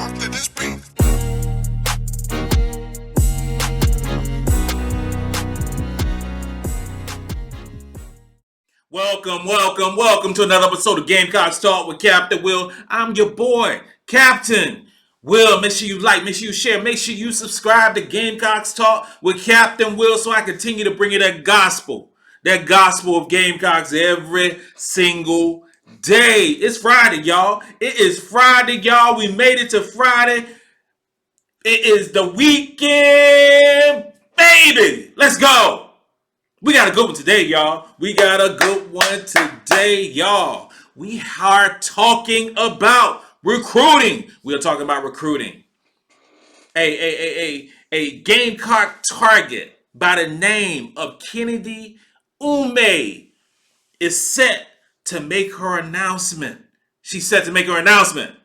funk to this beat. Welcome to another episode of Gamecocks Talk with Captain Will. I'm your boy, Captain Will. Make sure you like, make sure you share, make sure you subscribe to Gamecocks Talk with Captain Will so I continue to bring you that gospel of Gamecocks every single day. It's Friday, y'all. It is Friday, y'all. We made it to Friday. It is the weekend, baby. Let's go. We got a good one today, y'all. We are talking about recruiting. We are talking about recruiting. A Gamecock target by the name of Kennedy Ume is set to make her announcement. She's set to make her announcement.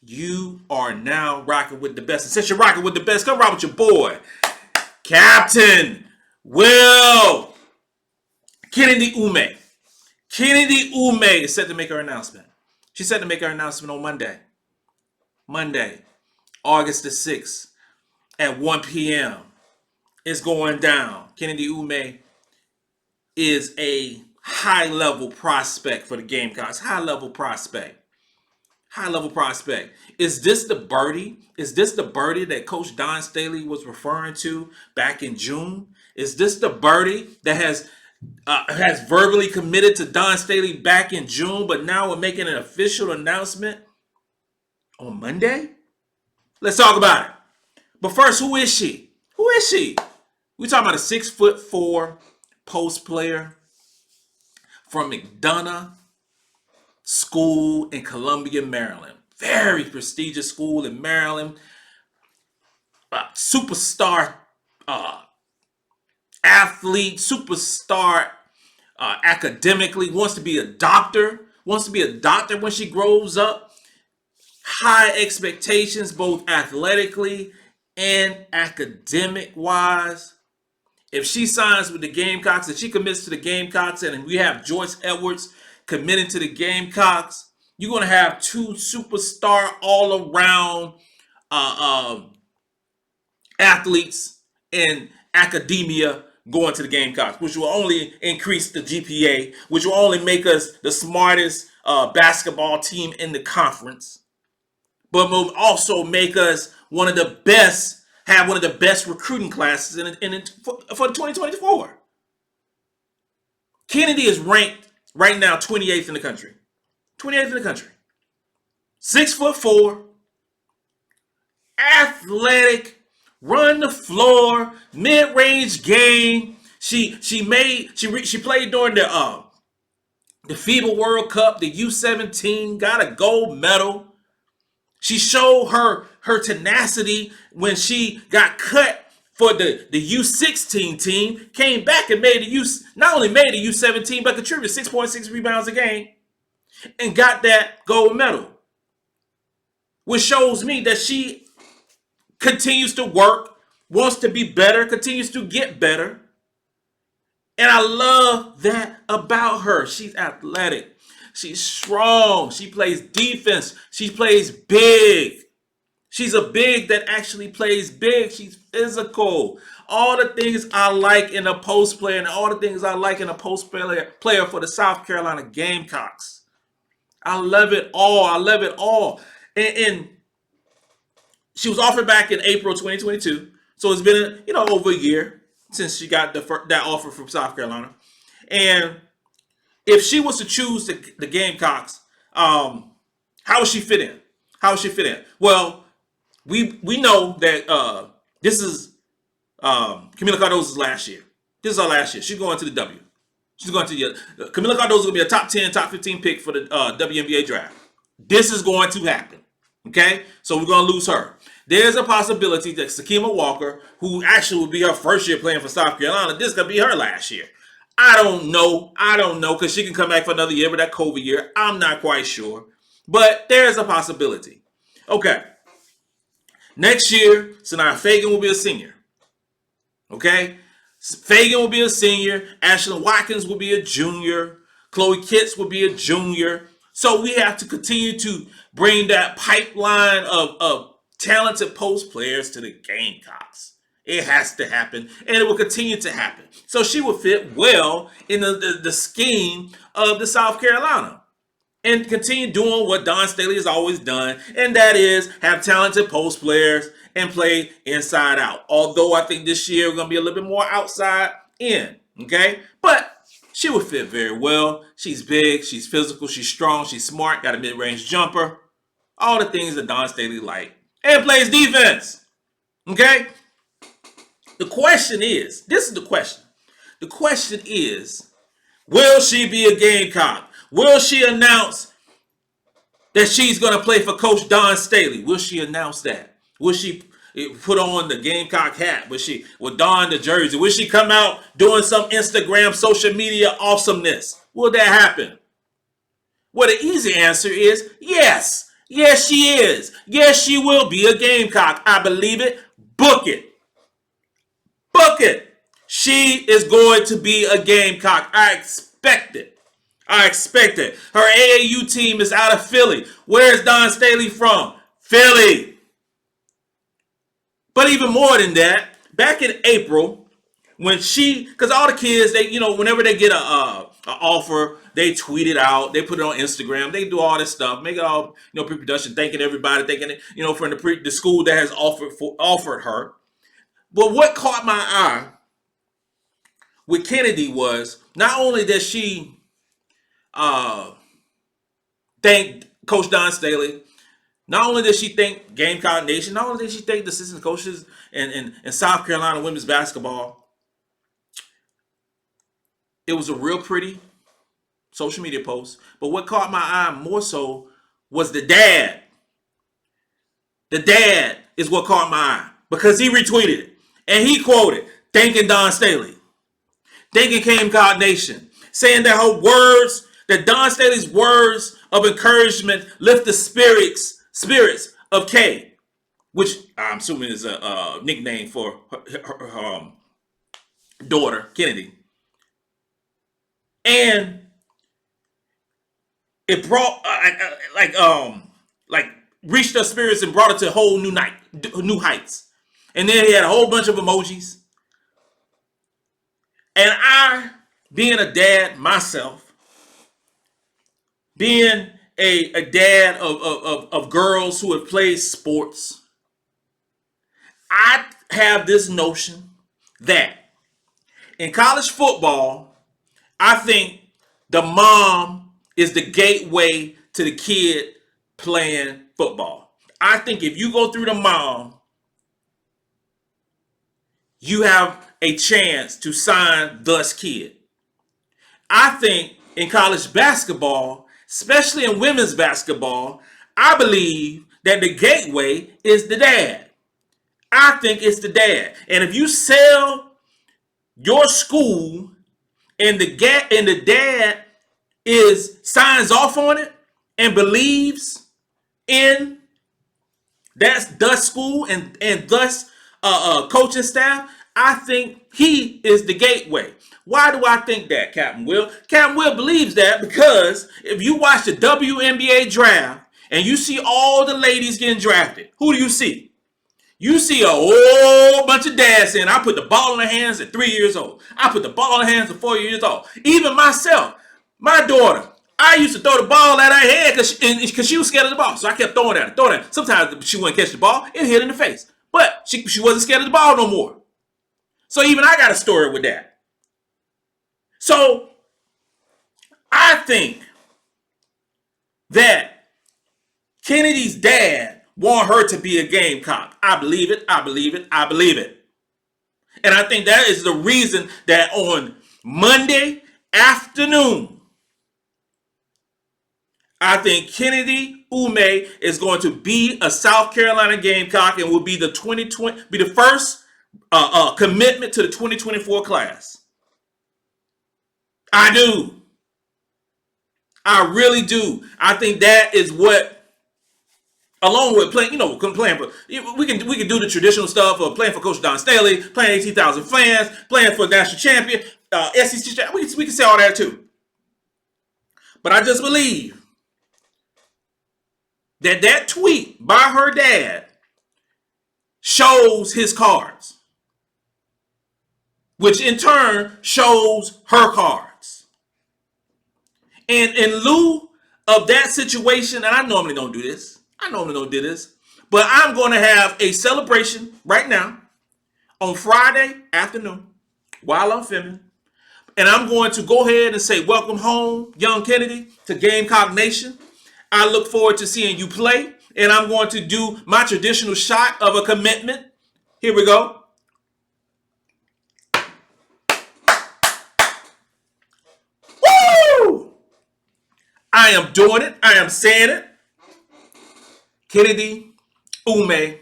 You are now rocking with the best. And since you're rocking with the best, come rock with your boy, Captain Will. Kennedy Ume. Kennedy Ume is set to make her announcement. She's set to make her announcement on Monday, August the 6th at 1 p.m. It's going down. Kennedy Ume is a high-level prospect for the Gamecocks. High-level prospect. Is this the birdie? Is this the birdie that Coach Dawn Staley was referring to back in June? Is this the birdie that has verbally committed to Dawn Staley back in June, but now we're making an official announcement on Monday? Let's talk about it. But first, who is she? We're talking about a 6'4" post player from Mcdonough School in Columbia, Maryland. Very prestigious school in Maryland. Superstar athlete, superstar academically, wants to be a doctor when she grows up. High expectations, both athletically and academic wise. If she signs with the Gamecocks, if she commits to the Gamecocks, and we have Joyce Edwards committing to the Gamecocks, you're going to have two superstar all-around athletes in academia going to the Gamecocks, which will only increase the GPA, which will only make us the smartest basketball team in the conference, but will also make us have one of the best recruiting classes for 2024. Kennedy is ranked right now 28th in the country. 6'4", athletic, run the floor, mid-range game. She played during the FIBA World Cup, the U17, got a gold medal. She showed her tenacity when she got cut for the U16 team, came back and not only made the U17, but contributed 6.6 rebounds a game and got that gold medal, which shows me that she continues to work, wants to be better, continues to get better. And I love that about her. She's athletic. She's strong. She plays defense. She plays big. She's a big that actually plays big. She's physical. All the things I like in a post player and all the things I like in a post player for the South Carolina Gamecocks. I love it all. And she was offered back in April 2022. So it's been, over a year since she got that offer from South Carolina. And if she was to choose the Gamecocks, how would she fit in? Well, we know that this is Camila Cardozo's last year. This is her last year. She's going to the W. Camila Cardozo will be a top 10, top 15 pick for the WNBA draft. This is going to happen. Okay? So we're going to lose her. There's a possibility that Sakima Walker, who actually will be her first year playing for South Carolina, this could be her last year. I don't know, because she can come back for another year, but that COVID year, I'm not quite sure. But there's a possibility. Okay. Next year, Sanaya Fagan will be a senior. Okay? Fagan will be a senior. Ashlyn Watkins will be a junior. Chloe Kitts will be a junior. So we have to continue to bring that pipeline of talented post players to the Gamecocks. It has to happen, and it will continue to happen. So she would fit well in the scheme of the South Carolina and continue doing what Dawn Staley has always done, and that is have talented post players and play inside out. Although I think this year we're going to be a little bit more outside in, okay? But she would fit very well. She's big, she's physical, she's strong, she's smart, got a mid-range jumper. All the things that Dawn Staley like. And plays defense, okay? The question is, this is the question. The question is, will she be a Gamecock? Will she announce that she's going to play for Coach Dawn Staley? Will she announce that? Will she put on the Gamecock hat? Will don the jersey? Will she come out doing some Instagram, social media awesomeness? Will that happen? Well, the easy answer is yes. Yes, she is. Yes, she will be a Gamecock. I believe it. Book it. Book it. She is going to be a Gamecock. I expect it. I expect it. Her AAU team is out of Philly. Where's Dawn Staley from? Philly. But even more than that, back in April, when because all the kids, whenever they get a offer, they tweet it out, they put it on Instagram, they do all this stuff, make it all, pre-production, thanking everybody, thanking it, from the school that has offered her. But what caught my eye with Kennedy was not only that she thanked Coach Dawn Staley, not only did she thank Gamecock Nation, not only did she thank the assistant coaches and South Carolina women's basketball, it was a real pretty social media post. But what caught my eye more so was the dad. The dad is what caught my eye because he retweeted it and he quoted thanking Dawn Staley, thanking Gamecock Nation, saying that her words, that Dawn Staley's words of encouragement lift the spirits of Kay, which I'm assuming is a nickname for her daughter, Kennedy. And it brought reached her spirits and brought it to a whole new heights. And then he had a whole bunch of emojis. And I, being a dad myself, being a dad of girls who have played sports, I have this notion that in college football, I think the mom is the gateway to the kid playing football. I think if you go through the mom, you have a chance to sign this kid. I think in college basketball, especially in women's basketball, I believe that the gateway is the dad. I think it's the dad. And if you sell your school and the dad signs off on it and believes in the school and thus coaching staff, I think he is the gateway. Why do I think that, Captain Will? Captain Will believes that because if you watch the WNBA draft and you see all the ladies getting drafted, who do you see? You see a whole bunch of dads saying, I put the ball in their hands at 3 years old. I put the ball in their hands at 4 years old. Even myself, my daughter, I used to throw the ball at her head because she was scared of the ball. So I kept throwing at her. Sometimes she wouldn't catch the ball. It hit in the face. But she wasn't scared of the ball no more. So even I got a story with that. So I think that Kennedy's dad want her to be a Gamecock. I believe it. I believe it. I believe it. And I think that is the reason that on Monday afternoon, I think Kennedy Ume is going to be a South Carolina Gamecock and will be the first commitment to the 2024 class. I do. I really do. I think that is what, along with playing, playing for, we can do the traditional stuff of playing for Coach Dawn Staley, playing 18,000 fans, playing for national champion, SEC champion. We can say all that too. But I just believe that tweet by her dad shows his cards, which in turn shows her cards. And in lieu of that situation, and I normally don't do this, but I'm going to have a celebration right now on Friday afternoon while I'm filming. And I'm going to go ahead and say, welcome home, young Kennedy, to Gamecock Nation. I look forward to seeing you play. And I'm going to do my traditional shot of a commitment. Here we go. Woo! I am doing it. I am saying it. Kennedy Ume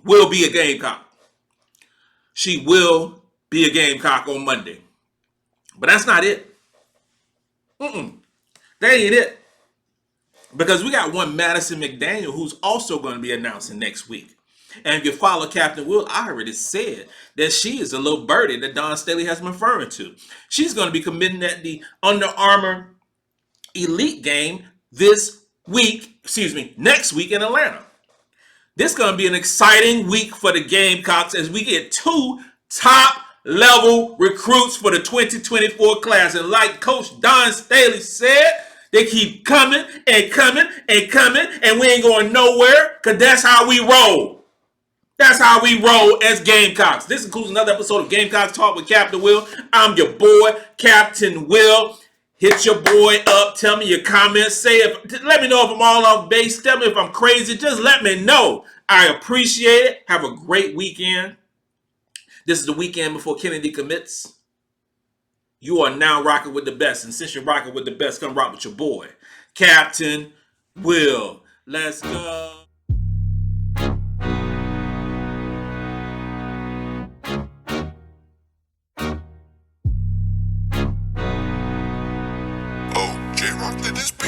will be a Gamecock. She will be a Gamecock on Monday. But that's not it. That ain't it. Because we got one Madison McDaniel who's also going to be announcing next week. And if you follow Captain Will, I already said that she is a little birdie that Dawn Staley has been referring to. She's going to be committing at the Under Armour Elite game next week in Atlanta. This is going to be an exciting week for the Gamecocks as we get 2 top-level recruits for the 2024 class. And like Coach Dawn Staley said, they keep coming and coming and coming, and we ain't going nowhere because that's how we roll. That's how we roll as Gamecocks. This includes another episode of Gamecocks Talk with Captain Will. I'm your boy, Captain Will. Hit your boy up. Tell me your comments. Let me know if I'm all off base. Tell me if I'm crazy. Just let me know. I appreciate it. Have a great weekend. This is the weekend before Kennedy commits. You are now rocking with the best. And since you're rocking with the best, come rock with your boy, Captain Will. Let's go. Oh, J-Rock, let this be.